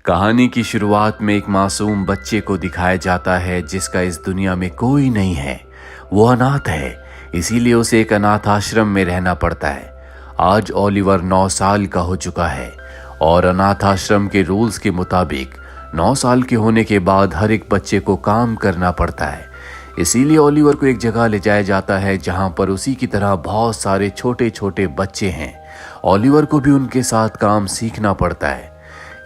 कहानी की शुरुआत में एक मासूम बच्चे को दिखाया जाता है जिसका इस दुनिया में कोई नहीं है। वो अनाथ है, इसीलिए उसे एक अनाथ आश्रम में रहना पड़ता है। आज ओलिवर 9 साल का हो चुका है और अनाथ आश्रम के रूल्स के मुताबिक 9 साल के होने के बाद हर एक बच्चे को काम करना पड़ता है। इसीलिए ओलिवर को एक जगह ले जाया जाता है जहां पर उसी की तरह बहुत सारे छोटे छोटे बच्चे हैं। ओलिवर को भी उनके साथ काम सीखना पड़ता है।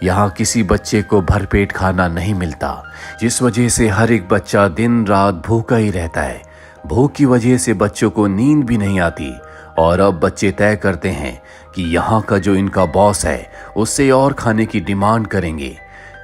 यहाँ किसी बच्चे को भरपेट खाना नहीं मिलता, जिस वजह से हर एक बच्चा दिन रात भूखा ही रहता है। भूख की वजह से बच्चों को नींद भी नहीं आती और अब बच्चे तय करते हैं कि यहाँ का जो इनका बॉस है उससे और खाने की डिमांड करेंगे,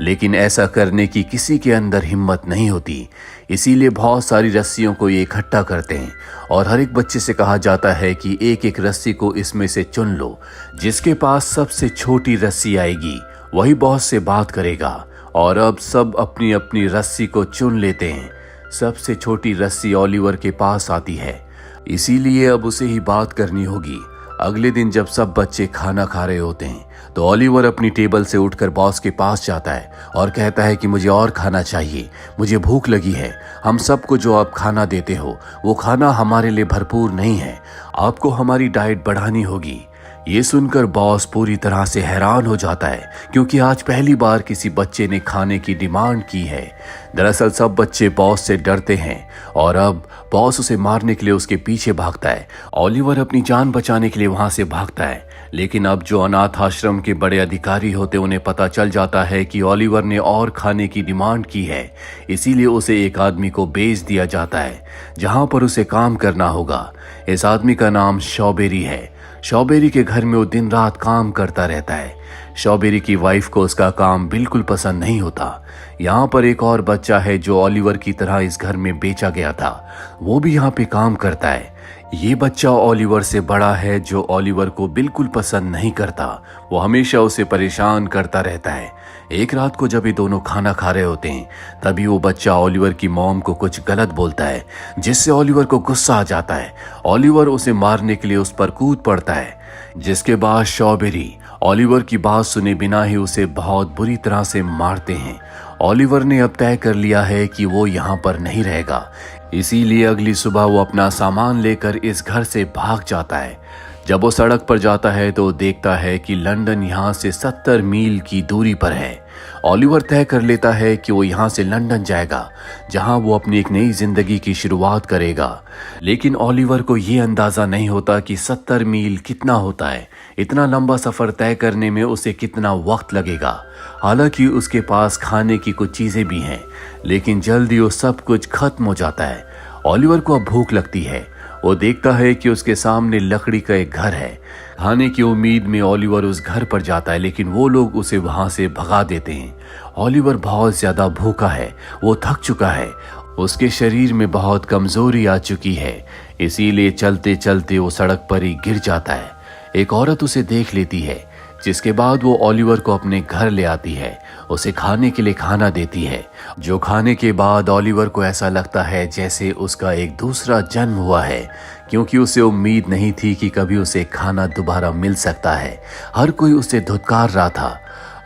लेकिन ऐसा करने की किसी के अंदर हिम्मत नहीं होती। इसीलिए बहुत सारी रस्सियों को ये इकट्ठा करते हैं और हर एक बच्चे से कहा जाता है कि एक एक रस्सी को इसमें से चुन लो। जिसके पास सबसे छोटी रस्सी आएगी वही बॉस से बात करेगा। और अब सब अपनी अपनी रस्सी को चुन लेते हैं। सबसे छोटी रस्सी ओलिवर के पास आती है, इसीलिए अब उसे ही बात करनी होगी। अगले दिन जब सब बच्चे खाना खा रहे होते हैं तो ओलिवर अपनी टेबल से उठकर बॉस के पास जाता है और कहता है कि मुझे और खाना चाहिए, मुझे भूख लगी है। हम सबको जो आप खाना देते हो वो खाना हमारे लिए भरपूर नहीं है, आपको हमारी डाइट बढ़ानी होगी। ये सुनकर बॉस पूरी तरह से हैरान हो जाता है, क्योंकि आज पहली बार किसी बच्चे ने खाने की डिमांड की है। दरअसल सब बच्चे बॉस से डरते हैं और अब बॉस उसे मारने के लिए उसके पीछे भागता है। ओलिवर अपनी जान बचाने के लिए वहां से भागता है, लेकिन अब जो अनाथ आश्रम के बड़े अधिकारी होते उन्हें पता चल जाता है कि ओलिवर ने और खाने की डिमांड की है। इसीलिए उसे एक आदमी को भेज दिया जाता है जहां पर उसे काम करना होगा। इस आदमी का नाम शॉबेरी है। शॉबेरी के घर में वो दिन रात काम करता रहता है। शॉबेरी की वाइफ को उसका काम बिल्कुल पसंद नहीं होता। यहाँ पर एक और बच्चा है जो ओलिवर की तरह इस घर में बेचा गया था, वो भी यहाँ पे काम करता है। ये बच्चा ओलिवर से बड़ा है जो ओलिवर को बिल्कुल पसंद नहीं करता, वो हमेशा उसे परेशान करता रहता है। एक रात को जब ये दोनों खाना खा रहे होते हैं तभी वो बच्चा ओलिवर की मॉम को कुछ गलत बोलता है, जिससे ओलिवर को गुस्सा आ जाता है। ओलिवर उसे मारने के लिए उस पर कूद पड़ता है, जिसके बाद शॉबेरी ओलिवर की बात सुने बिना ही उसे बहुत बुरी तरह से मारते हैं। ओलिवर ने अब तय कर लिया है कि वो यहाँ पर नहीं रहेगा, इसीलिए अगली सुबह वो अपना सामान लेकर इस घर से भाग जाता है। जब वो सड़क पर जाता है तो देखता है कि लंदन यहाँ से 70 मील की दूरी पर है। ओलिवर तय कर लेता है कि वो यहाँ से लंदन जाएगा, जहाँ वो अपनी एक नई जिंदगी की शुरुआत करेगा। लेकिन ओलिवर को ये अंदाजा नहीं होता कि 70 मील कितना होता है। इतना लंबा सफर तय करने में उसे कितना वक्त लगेगा। हालांकि उसके पास खाने की कुछ चीजें भी हैं, लेकिन जल्दी वो सब कुछ खत्म हो जाता है। ओलिवर को अब भूख लगती है। वो देखता है कि उसके सामने लकड़ी का एक घर है। खाने की उम्मीद में ओलिवर उस घर पर जाता है, लेकिन वो लोग उसे वहां से भगा देते हैं। ओलिवर बहुत ज्यादा भूखा है, वो थक चुका है, उसके शरीर में बहुत कमजोरी आ चुकी है। इसीलिए चलते चलते वो सड़क पर ही गिर जाता है। एक औरत उसे देख लेती है, जिसके बाद वो ओलिवर को अपने घर ले आती है, उसे खाने के लिए खाना देती है। जो खाने के बाद ओलिवर को ऐसा लगता है जैसे उसका एक दूसरा जन्म हुआ है, क्योंकि उसे उम्मीद नहीं थी कि कभी उसे खाना दोबारा मिल सकता है। हर कोई उसे धुतकार रहा था।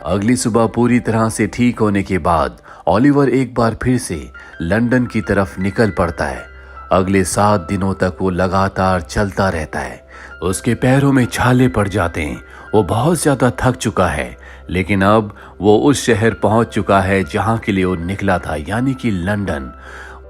अगली सुबह पूरी तरह से ठीक होने के बाद ओलिवर एक बार फिर से लंदन की तरफ निकल पड़ता है। अगले 7 दिनों तक वो लगातार चलता रहता है। उसके पैरों में छाले पड़ जाते हैं। वो बहुत ज्यादा थक चुका है, लेकिन अब वो उस शहर पहुंच चुका है जहां के लिए वो निकला था, यानी कि लंदन।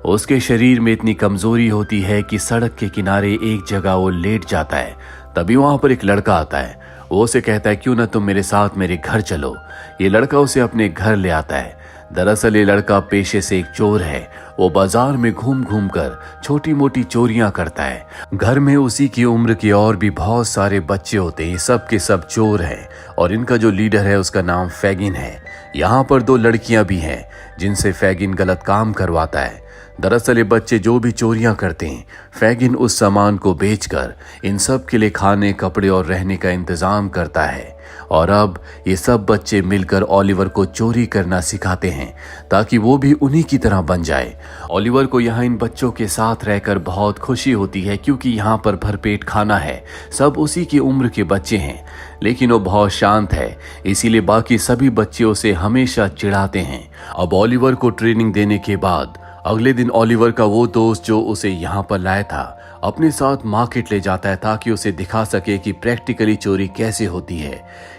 उसके शरीर में इतनी कमजोरी होती है कि सड़क के किनारे एक जगह वो लेट जाता है। तभी वहां पर एक लड़का आता है। वो उसे कहता है, क्यों ना तुम मेरे साथ मेरे घर चलो। ये लड़का उसे अपने घर ले आता है। दरअसल ये लड़का पेशे से एक चोर है। वो बाजार में घूम घूम कर छोटी मोटी चोरियां करता है। घर में उसी की उम्र के और भी बहुत सारे बच्चे होते हैं, सब के सब चोर हैं और इनका जो लीडर है उसका नाम फैगिन है। यहाँ पर 2 लड़कियां भी हैं जिनसे फैगिन गलत काम करवाता है। दरअसल ये बच्चे जो भी चोरियां करते हैं, फैगिन उस सामान को बेचकर इन सब के लिए खाने, कपड़े और रहने का इंतजाम करता है। और अब ये सब बच्चे मिलकर ओलिवर को चोरी करना सिखाते हैं ताकि वो भी उन्हीं की तरह बन जाए। ओलिवर को यहाँ इन बच्चों के साथ रहकर बहुत खुशी होती है क्योंकि यहाँ पर भरपेट खाना है, सब उसी की उम्र के बच्चे हैं, लेकिन वो बहुत शांत है, इसीलिए बाकी सभी बच्चे उसे हमेशा चिढ़ाते हैं। अब ओलिवर को ट्रेनिंग देने के बाद अगले दिन ओलिवर का वो दोस्त जो उसे यहाँ पर लाया था अपने साथ मार्केट ले जाता है ताकि उसे दिखा सके कि प्रैक्टिकली चोरी कैसे होती है।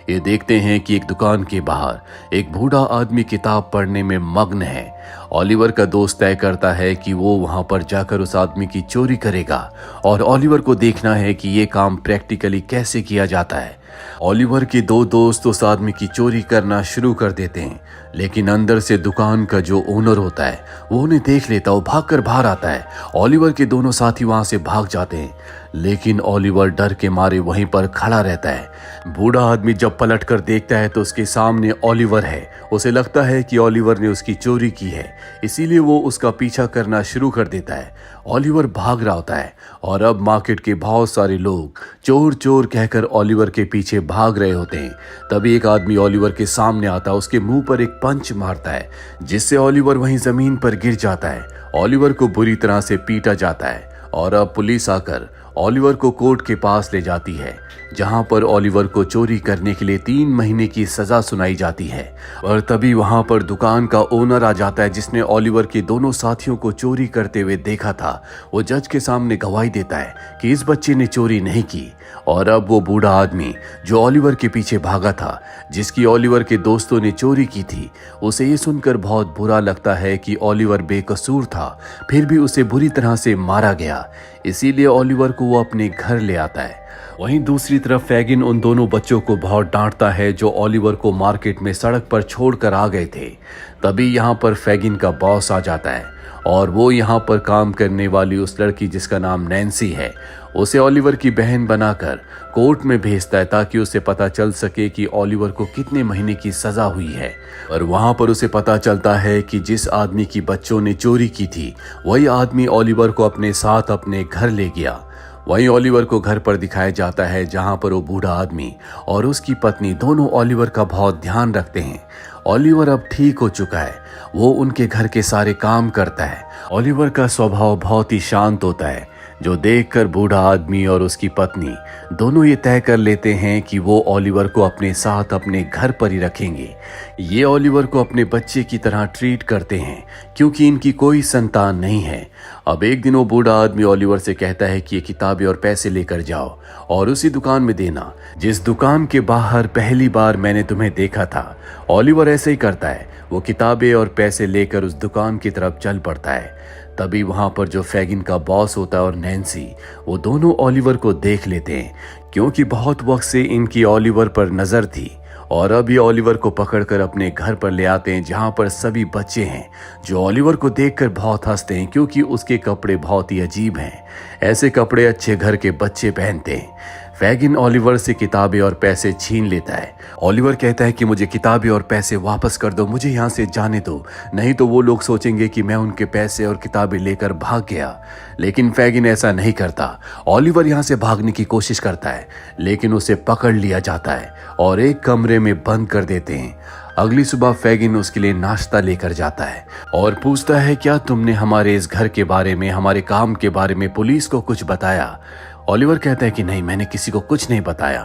ये देखते हैं कि एक दुकान के बाहर एक बूढ़ा आदमी किताब पढ़ने में मग्न है। ओलिवर का दोस्त तय करता है कि वो वहां पर जाकर उस आदमी की चोरी करेगा और ओलिवर को देखना है कि ये काम प्रैक्टिकली कैसे किया जाता है। ओलिवर के दो दोस्त उस आदमी की चोरी करना शुरू कर देते हैं, लेकिन अंदर से दुकान का जो ओनर होता है वो उन्हें देख लेता है, वो भागकर बाहर आता है। ओलिवर के दोनों साथी वहां से भाग जाते हैं, लेकिन ओलिवर डर के मारे वहीं पर खड़ा रहता है। बूढ़ा आदमी जब पलट कर देखता है तो उसके सामने ओलिवर है। उसे लगता है कि ओलिवर ने उसकी चोरी की है, इसीलिए वो उसका पीछा करना शुरू कर देता है। ओलिवर भाग रहा होता है और अब मार्केट के बहुत सारे लोग चोर चोर कहकर ओलिवर के पीछे भाग रहे होते हैं। तभी एक आदमी ओलिवर के सामने आता है, उसके मुंह पर एक पंच मारता है जिससे ओलिवर वहीं जमीन पर गिर जाता है। ओलिवर को बुरी तरह से पीटा जाता है और अब पुलिस आकर ओलिवर को कोर्ट के पास ले जाती है, जहां पर ओलिवर को चोरी करने के लिए 3 महीने की सजा सुनाई जाती है। और तभी वहां पर दुकान का ओनर आ जाता है जिसने ओलिवर के दोनों साथियों को चोरी करते हुए देखा था। वो जज के सामने गवाही देता है कि इस बच्चे ने चोरी नहीं की। और अब वो बूढ़ा आदमी जो ओलिवर के पीछे भागा था, जिसकी ओलिवर के दोस्तों ने चोरी की थी, उसे ये सुनकर बहुत बुरा लगता है कि ओलिवर बेकसूर था, फिर भी उसे बुरी तरह से मारा गया। इसीलिए ओलिवर को वो अपने घर ले आता है। वहीं दूसरी तरफ फैगिन उन दोनों बच्चों को बहुत डांटता है जो ओलिवर को मार्केट में सड़क पर छोड़कर आ गए थे। तभी यहाँ पर फैगिन का बॉस आ जाता है और वो यहाँ पर काम करने वाली उस लड़की जिसका नाम नैन्सी है उसे ओलिवर की बहन बनाकर कोर्ट में भेजता है ताकि उसे पता चल सके कि ओलिवर को कितने महीने की सजा हुई है। और वहां पर उसे पता चलता है कि जिस आदमी की बच्चों ने चोरी की थी वही आदमी ओलिवर को अपने साथ अपने घर ले गया। वहीं ओलिवर को घर पर दिखाया जाता है जहां पर वो बूढ़ा आदमी और उसकी पत्नी दोनों ओलिवर का बहुत ध्यान रखते हैं। ओलिवर अब ठीक हो चुका है, वो उनके घर के सारे काम करता है। ओलिवर का स्वभाव बहुत ही शांत होता है, जो देखकर बूढ़ा आदमी और उसकी पत्नी दोनों ये तय कर लेते हैं कि वो ओलिवर को अपने साथ अपने घर पर ही रखेंगे। ये ओलिवर को अपने बच्चे की तरह ट्रीट करते हैं क्योंकि इनकी कोई संतान नहीं है। अब एक दिन वो बूढ़ा आदमी ओलिवर से कहता है कि ये किताबें और पैसे लेकर जाओ और उसी दुकान में देना जिस दुकान के बाहर पहली बार मैंने तुम्हें देखा था। ओलिवर ऐसे ही करता है, वो किताबें और पैसे लेकर उस दुकान की तरफ चल पड़ता है। तभी वहां पर जो फैगिन का बॉस होता है और नैन्सी, वो दोनों ओलिवर को देख लेते हैं क्योंकि बहुत वक्त से इनकी ओलिवर पर नजर थी। और अब ये ओलिवर को पकड़कर अपने घर पर ले आते हैं जहां पर सभी बच्चे हैं जो ओलिवर को देखकर बहुत हंसते हैं क्योंकि उसके कपड़े बहुत ही अजीब हैं। ऐसे कपड़े अच्छे घर के बच्चे पहनते हैं। फैगिन ओलिवर से किताबें और पैसे छीन लेता है। ओलिवर कहता है कि मुझे किताबें और पैसे वापस कर दो, मुझे यहाँ से जाने दो, नहीं तो वो लोग सोचेंगे कि मैं उनके पैसे और किताबें लेकर भाग गया। लेकिन फैगिन ऐसा नहीं करता। ओलिवर यहाँ से भागने की कोशिश करता है लेकिन उसे पकड़ लिया जाता है और एक कमरे में बंद कर देते हैं। अगली सुबह फैगिन उसके लिए नाश्ता लेकर जाता है और पूछता है क्या तुमने हमारे इस घर के बारे में, हमारे काम के बारे में पुलिस को कुछ बताया? ओलिवर कहता है कि नहीं, मैंने किसी को कुछ नहीं बताया।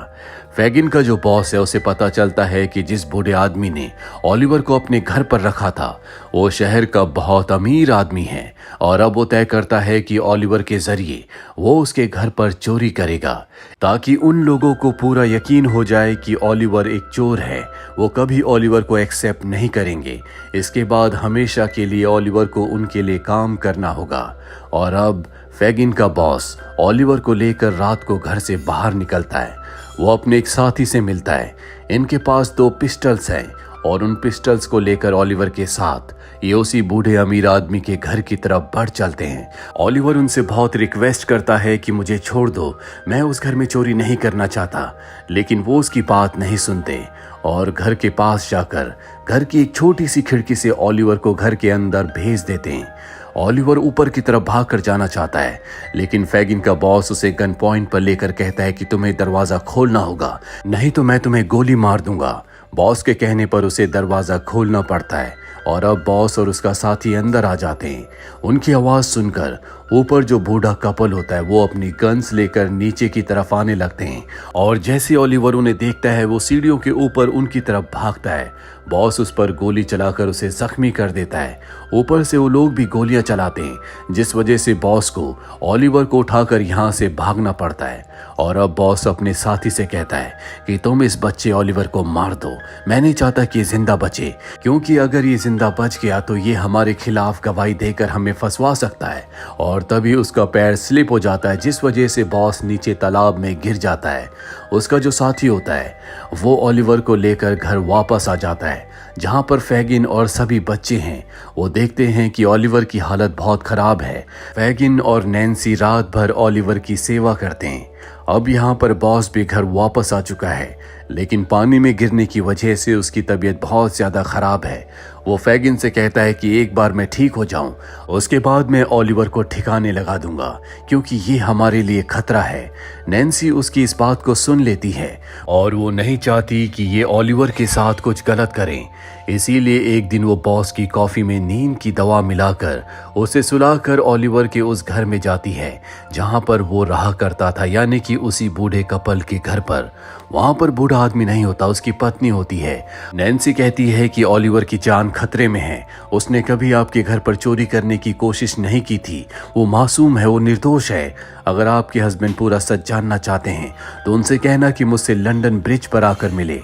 फैगिन का जो बॉस है उसे पता चलता है कि जिस बूढ़े आदमी ने ओलिवर को अपने घर पर रखा था वो शहर का बहुत अमीर आदमी है और अब वो तय करता है कि ओलिवर के जरिए वो उसके घर पर चोरी करेगा ताकि उन लोगों को पूरा यकीन हो जाए कि ओलिवर एक चोर है। वो कभी ओलिवर को एक्सेप्ट नहीं करेंगे। इसके बाद हमेशा के लिए ओलिवर को उनके लिए काम करना होगा। और अब फैगिन का बॉस ओलिवर को लेकर रात को घर से बाहर निकलता है। वो अपने एक साथी से मिलता है। इनके पास 2 पिस्टल्स हैं और उन पिस्टल्स को लेकर ओलिवर के साथ ये उसी बूढ़े अमीर आदमी के घर की तरफ बढ़ चलते हैं। ओलिवर उनसे बहुत रिक्वेस्ट करता है कि मुझे छोड़ दो, मैं उस घर में चोरी नहीं करना चाहता, लेकिन वो उसकी बात नहीं सुनते और घर के पास जाकर घर की एक छोटी सी खिड़की से ओलिवर को घर के अंदर भेज देते हैं। ओलिवर ऊपर की तरफ भाग कर जाना चाहता है, लेकिन फैगिन का बॉस उसे गन पॉइंट पर लेकर कहता है कि तुम्हें दरवाजा खोलना होगा, नहीं तो मैं तुम्हें गोली मार दूंगा। बॉस के कहने पर उसे दरवाजा खोलना पड़ता है और अब बॉस और उसका साथी अंदर आ जाते हैं। उनकी आवाज सुनकर ऊपर जो बूढ़ा कपल होता है वो अपनी गन्स लेकर नीचे की तरफ आने लगते हैं और जैसे ओलिवर उन्हें देखता है वो सीढ़ियों के ऊपर उनकी तरफ भागता है। बॉस उस पर गोली चलाकर उसे जख्मी कर देता है। ऊपर से वो लोग भी गोलियां चलाते हैं, जिस वजह से बॉस को ओलिवर को उठाकर यहाँ से भागना पड़ता है। और अब बॉस अपने साथी से कहता है कि तुम इस बच्चे ओलिवर को मार दो, मैं नहीं चाहता कि ये जिंदा बचे, क्योंकि अगर ये जिंदा बच गया तो ये हमारे खिलाफ गवाही देकर हमें फंसवा सकता है। और तभी उसका पैर स्लिप हो जाता है, जिस वजह से बॉस नीचे तालाब में गिर जाता है। उसका जो साथी होता है वो ओलिवर को लेकर घर वापस आ जाता है, जहां पर फैगिन और सभी बच्चे हैं। वो देखते हैं कि ओलिवर की हालत बहुत खराब है। फैगिन और नैन्सी रात भर ओलिवर की सेवा करते हैं। अब यहाँ पर बॉस भी घर वापस आ चुका है, लेकिन पानी में गिरने की वजह से उसकी तबीयत बहुत ज़्यादा ख़राब है। वो फैगिन से कहता है कि एक बार मैं ठीक हो जाऊं, उसके बाद मैं ओलिवर को ठिकाने लगा दूंगा, क्योंकि ये हमारे लिए खतरा है। नैन्सी उसकी इस बात को सुन लेती है और वो नहीं चाहती कि ये ओलिवर के साथ कुछ गलत करें। इसीलिए एक दिन वो बॉस की कॉफ़ी में नींद की दवा मिलाकर उसे सुलाकर ओलिवर के उस घर में जाती है जहाँ पर वो रहा करता था, यानी कि उसी बूढ़े कपल के घर पर। वहाँ पर बूढ़ा आदमी नहीं होता, उसकी पत्नी होती है। नैन्सी कहती है कि ओलिवर की जान खतरे में है, उसने कभी आपके घर पर चोरी करने की कोशिश नहीं की थी, वो मासूम है, वो निर्दोष है। अगर आपके हस्बैंड पूरा सच जानना चाहते हैं तो उनसे कहना कि मुझसे लंदन ब्रिज पर आकर मिले।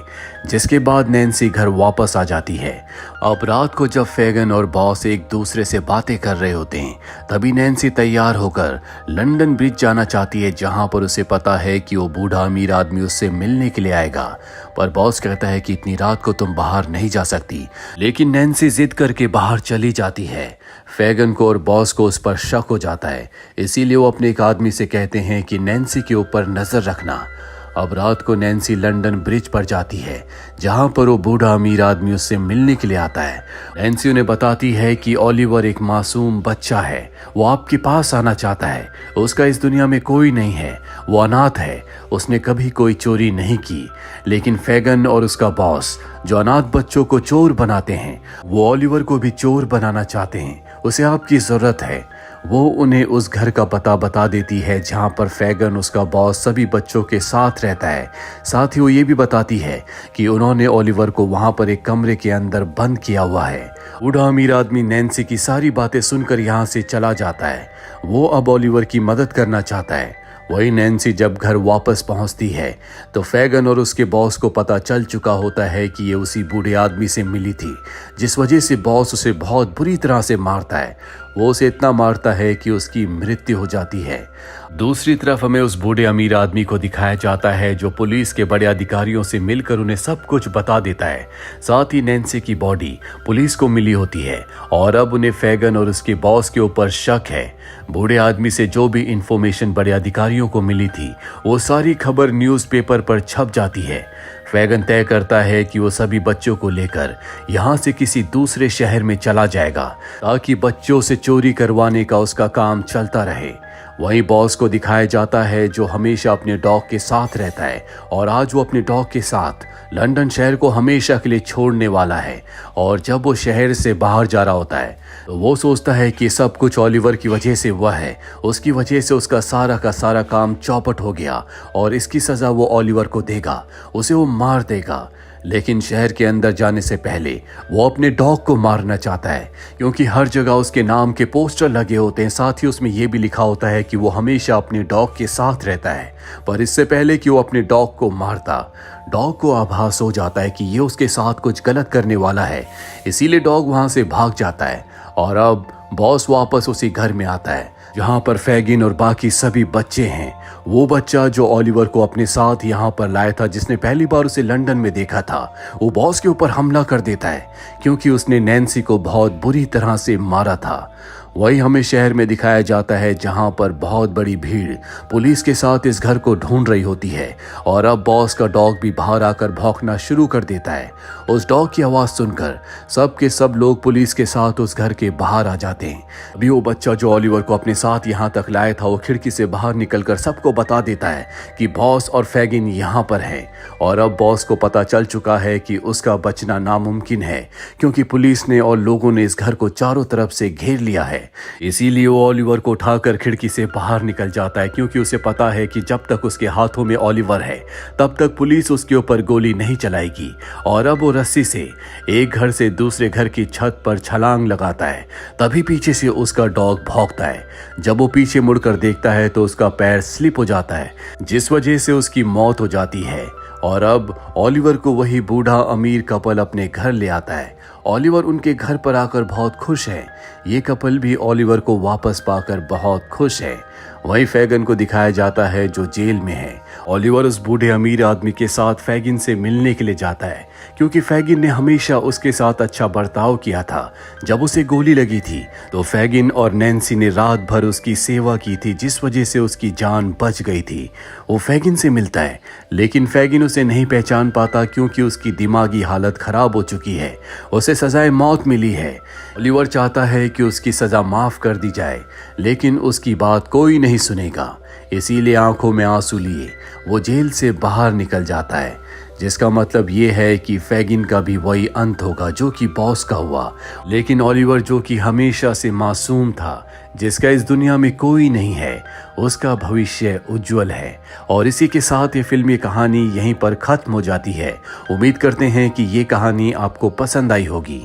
जिसके बाद नैन्सी घर वापस आ जाती है। अब रात को जब फैगन और बॉस एक दूसरे से बातें कर रहे होते हैं तभी नैन्सी तैयार होकर लंदन ब्रिज जाना चाहती है, जहां पर उसे पता है कि वो बूढ़ा अमीर आदमी उससे मिलने के लिए आएगा। पर बॉस कहता है कि इतनी रात को तुम बाहर नहीं जा सकती, लेकिन नैन्सी जिद करके बाहर चली जाती है। फैगन को और बॉस को उस पर शक हो जाता है, इसीलिए वो अपने एक आदमी से कहते हैं कि नैन्सी के ऊपर नजर रखना। अब रात को नैन्सी लंदन ब्रिज पर जाती है, जहां पर वो बूढ़ा अमीर आदमी उससे मिलने के लिए आता है। नैन्सी उन्हें बताती है कि ओलिवर एक मासूम बच्चा है, वो आपके पास आना चाहता है, उसका इस दुनिया में कोई नहीं है, वो अनाथ है, उसने कभी कोई चोरी नहीं की। लेकिन फैगन और उसका बॉस जो अनाथ बच्चों को चोर बनाते हैं, वो ओलिवर को भी चोर बनाना चाहते हैं, उसे आपकी जरूरत है। वो उन्हें उस घर का पता बता देती है जहां पर फैगन उसका बॉस सभी बच्चों के साथ रहता है। साथ ही वो ये भी बताती है कि उन्होंने ओलिवर को वहां पर एक कमरे के अंदर बंद किया हुआ है। बूढ़ा अमीर आदमी नैन्सी की सारी बातें सुनकर यहाँ से चला जाता है। वो अब ओलिवर की मदद करना चाहता है। वही नैन्सी जब घर वापस पहुंचती है तो फैगन और उसके बॉस को पता चल चुका होता है कि ये उसी बूढ़े आदमी से मिली थी, जिस वजह से बॉस उसे बहुत बुरी तरह से मारता है। वो उसे इतना मारता है कि उसकी मृत्यु हो जाती है। दूसरी तरफ हमें उस बूढ़े अमीर आदमी को दिखाया जाता है जो पुलिस के बड़े अधिकारियों से मिलकर उन्हें सब कुछ बता देता है। साथ ही नैन्सी की बॉडी पुलिस को मिली होती है और अब उन्हें फैगन और उसके बॉस के ऊपर शक है। बूढ़े आदमी से जो भी इंफॉर्मेशन बड़े अधिकारियों को मिली थी वो सारी खबर न्यूज़पेपर पर छप जाती है। फैगन तय करता है कि वो सभी बच्चों को लेकर यहाँ से किसी दूसरे शहर में चला जाएगा ताकि बच्चों से चोरी करवाने का उसका काम चलता रहे। वहीं बॉस को दिखाया जाता है जो हमेशा अपने डॉग के साथ रहता है और आज वो अपने डॉग के साथ लंदन शहर को हमेशा के लिए छोड़ने वाला है। और जब वो शहर से बाहर जा रहा होता है तो वो सोचता है कि सब कुछ ओलिवर की वजह से हुआ है, उसकी वजह से उसका सारा का सारा काम चौपट हो गया और इसकी सज़ा वो ओलिवर को देगा, उसे वो मार देगा। लेकिन शहर के अंदर जाने से पहले वो अपने डॉग को मारना चाहता है, क्योंकि हर जगह उसके नाम के पोस्टर लगे होते हैं। साथ ही उसमें यह भी लिखा होता है कि वो हमेशा अपने डॉग के साथ रहता है। पर इससे पहले कि वो अपने डॉग को मारता, डॉग को आभास हो जाता है कि ये उसके साथ कुछ गलत करने वाला है, इसीलिए डॉग वहां से भाग जाता है। और अब बॉस वापस उसी घर में आता है जहां पर फैगिन और बाकी सभी बच्चे हैं। वो बच्चा जो ओलिवर को अपने साथ यहाँ पर लाया था, जिसने पहली बार उसे लंदन में देखा था, वो बॉस के ऊपर हमला कर देता है क्योंकि उसने नैन्सी को बहुत बुरी तरह से मारा था। वही हमें शहर में दिखाया जाता है जहां पर बहुत बड़ी भीड़ पुलिस के साथ इस घर को ढूंढ रही होती है और अब बॉस का डॉग भी बाहर आकर भौंकना शुरू कर देता है। उस डॉग की आवाज सुनकर सब के सब लोग पुलिस के साथ उस घर के बाहर आ जाते हैं। अभी वो बच्चा जो ओलिवर को अपने साथ यहाँ तक लाया था वो खिड़की से बाहर निकलकर सबको बता देता है कि बॉस और फैगिन यहाँ पर है और अब बॉस को पता चल चुका है कि उसका बचना नामुमकिन है क्योंकि पुलिस ने और लोगों ने इस घर को चारों तरफ से घेर लिया है। इसीलिए वो ओलिवर को उठाकर खिड़की से बाहर निकल जाता है क्योंकि उसे पता है कि जब तक उसके हाथों में ओलिवर है तब तक पुलिस उसके ऊपर गोली नहीं चलाएगी। और अब वो रस्सी से एक घर से दूसरे घर की छत पर छलांग लगाता है। तभी पीछे से उसका डॉग भौंकता है। जब वो पीछे मुड़कर देखता है तो उसका पैर स्लिप हो जाता है जिस वजह से उसकी मौत हो जाती है। और अब ओलिवर को वही बूढ़ा अमीर कपल अपने घर ले आता है। ओलिवर उनके घर पर आकर बहुत खुश है। ये कपल भी ओलिवर को वापस पाकर बहुत खुश है। वहीं फैगन को दिखाया जाता है जो जेल में है। ओलिवर उस बूढ़े अमीर आदमी के साथ फैगिन से मिलने के लिए जाता है क्योंकि फैगिन ने हमेशा उसके साथ अच्छा बर्ताव किया था। जब उसे गोली लगी थी तो फैगिन और नैन्सी ने रात भर उसकी सेवा की थी जिस वजह से उसकी जान बच गई थी। वो फैगिन से मिलता है लेकिन फैगिन उसे नहीं पहचान पाता क्योंकि उसकी दिमागी हालत खराब हो चुकी है। उसे सजाए मौत मिली है। ओलिवर चाहता है कि उसकी सजा माफ कर दी जाए लेकिन उसकी बात कोई नहीं सुनेगा। इसीलिए आंखों में आंसू लिए वो जेल से बाहर निकल जाता है जिसका मतलब ये है कि फैगिन का भी वही अंत होगा जो कि बॉस का हुआ। लेकिन ओलिवर जो कि हमेशा से मासूम था जिसका इस दुनिया में कोई नहीं है उसका भविष्य उज्जवल है। और इसी के साथ ये फिल्मी कहानी यहीं पर खत्म हो जाती है। उम्मीद करते हैं कि ये कहानी आपको पसंद आई होगी।